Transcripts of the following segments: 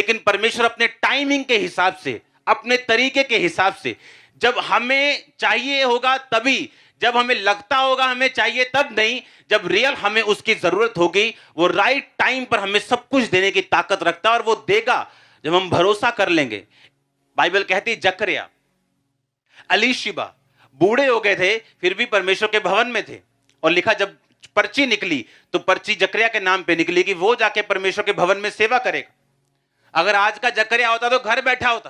लेकिन परमेश्वर अपने टाइमिंग के हिसाब से, अपने तरीके के हिसाब से, जब हमें चाहिए होगा तभी, जब हमें लगता होगा हमें चाहिए तब नहीं, जब रियल हमें उसकी जरूरत होगी, वो राइट टाइम पर हमें सब कुछ देने की ताकत रखता है और वो देगा जब हम भरोसा कर लेंगे। बाइबल कहती जकरिया, अलीशिबा बूढ़े हो गए थे फिर भी परमेश्वर के भवन में थे, और लिखा जब पर्ची निकली तो पर्ची जकरिया के नाम पे निकली कि वो जाके परमेश्वर के भवन में सेवा करेगा। अगर आज का जकरिया होता तो घर बैठा होता,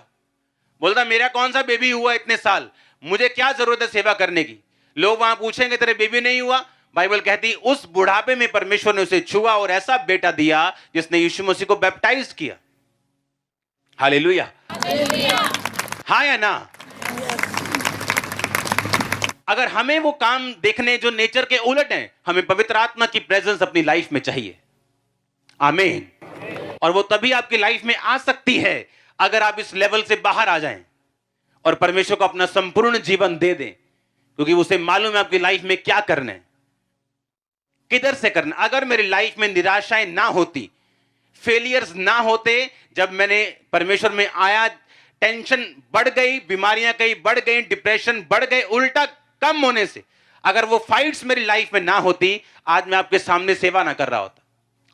बोलता मेरा कौन सा बेबी हुआ इतने साल, मुझे क्या जरूरत है सेवा करने की। लोग वहां पूछेंगे तेरे बेबी नहीं हुआ, बाइबल कहती उस बुढ़ापे में परमेश्वर ने उसे छुआ और ऐसा बेटा दिया जिसने यीशु मसीह को बैप्टाइज किया। हालेलुया, हाँ या ना? अगर हमें वो काम देखने जो नेचर के उलट हैं, हमें पवित्र आत्मा की प्रेजेंस अपनी लाइफ में चाहिए। आमीन। और वो तभी आपकी लाइफ में आ सकती है अगर आप इस लेवल से बाहर आ जाएं और परमेश्वर को अपना संपूर्ण जीवन दे दें, क्योंकि उसे मालूम है आपकी लाइफ में क्या करना है, किधर से करना। अगर मेरी लाइफ में निराशाएं ना होती, फेलियर्स ना होते, जब मैंने परमेश्वर में आया टेंशन बढ़ गई, बीमारियां कई बढ़ गई, डिप्रेशन बढ़ गए, उल्टा कम होने से, अगर वो फाइट्स मेरी लाइफ में ना होती, आज मैं आपके सामने सेवा ना कर रहा होता।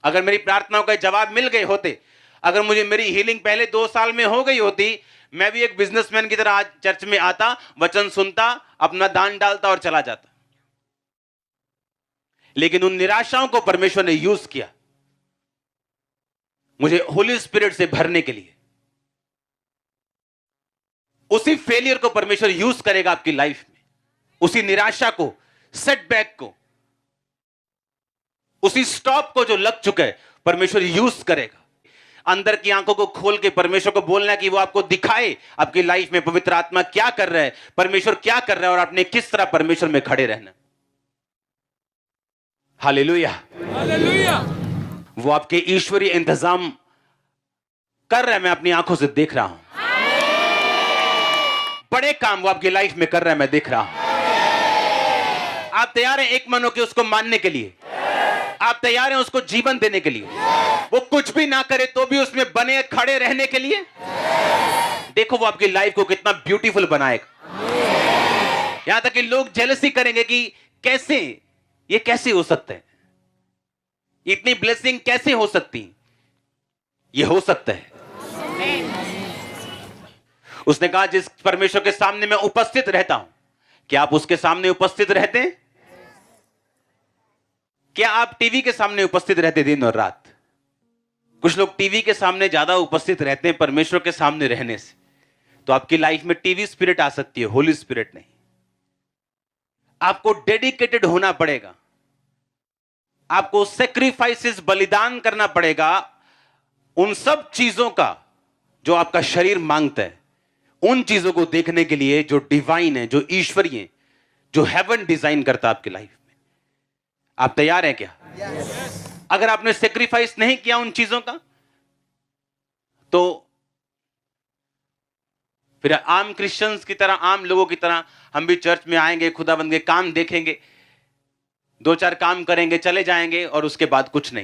अगर मेरी प्रार्थनाओं का जवाब मिल गए होते, अगर मुझे मेरी हीलिंग पहले 2 साल में हो गई होती, मैं भी एक बिजनेसमैन की तरह आज चर्च में आता, वचन सुनता, अपना दान डालता और चला जाता। लेकिन उन निराशाओं को परमेश्वर ने यूज किया मुझे होली स्पिरिट से भरने के लिए। उसी फेलियर को परमेश्वर यूज करेगा आपकी लाइफ में, उसी निराशा को, सेटबैक को, उसी स्टॉप को जो लग चुका है, परमेश्वर यूज करेगा। अंदर की आंखों को खोल के परमेश्वर को बोलना है कि वो आपको दिखाए आपकी लाइफ में पवित्र आत्मा क्या कर रहा है, परमेश्वर क्या कर रहा है, और आपने किस तरह परमेश्वर में खड़े रहना। Hallelujah, hallelujah. वो आपके ईश्वरीय इंतजाम कर रहा है, मैं अपनी आंखों से देख रहा हूं। बड़े काम वो आपकी लाइफ में कर रहा है, मैं देख रहा हूं। आप तैयार हैं एक मन होकर उसको मानने के लिए? आप तैयार हैं उसको जीवन देने के लिए? वो कुछ भी ना करे तो भी उसमें बने खड़े रहने के लिए? देखो वो आपकी लाइफ को कितना ब्यूटीफुल बनाएगा। यहां तक कि लोग जेलसी करेंगे कि कैसे ये कैसे हो सकता है, इतनी ब्लेसिंग कैसे हो सकती। ये हो सकता है। उसने कहा जिस परमेश्वर के सामने मैं उपस्थित रहता हूं, क्या आप उसके सामने उपस्थित रहते हैं? क्या आप टीवी के सामने उपस्थित रहते दिन और रात? कुछ लोग टीवी के सामने ज्यादा उपस्थित रहते हैं परमेश्वर के सामने रहने से। तो आपकी लाइफ में टीवी स्पिरिट आ सकती है, होली स्पिरिट नहीं। आपको डेडिकेटेड होना पड़ेगा, आपको सेक्रीफाइसेस, बलिदान करना पड़ेगा उन सब चीजों का जो आपका शरीर मांगता है, उन चीजों को देखने के लिए जो डिवाइन है, जो ईश्वरीय है, जो हेवन डिजाइन करता है आपकी लाइफ में। आप तैयार हैं क्या? अगर आपने सेक्रीफाइस नहीं किया उन चीजों का, तो फिर आम क्रिश्चियंस की तरह, आम लोगों की तरह हम भी चर्च में आएंगे, खुदाबंद के काम देखेंगे, 2-4 काम करेंगे, चले जाएंगे और उसके बाद कुछ नहीं।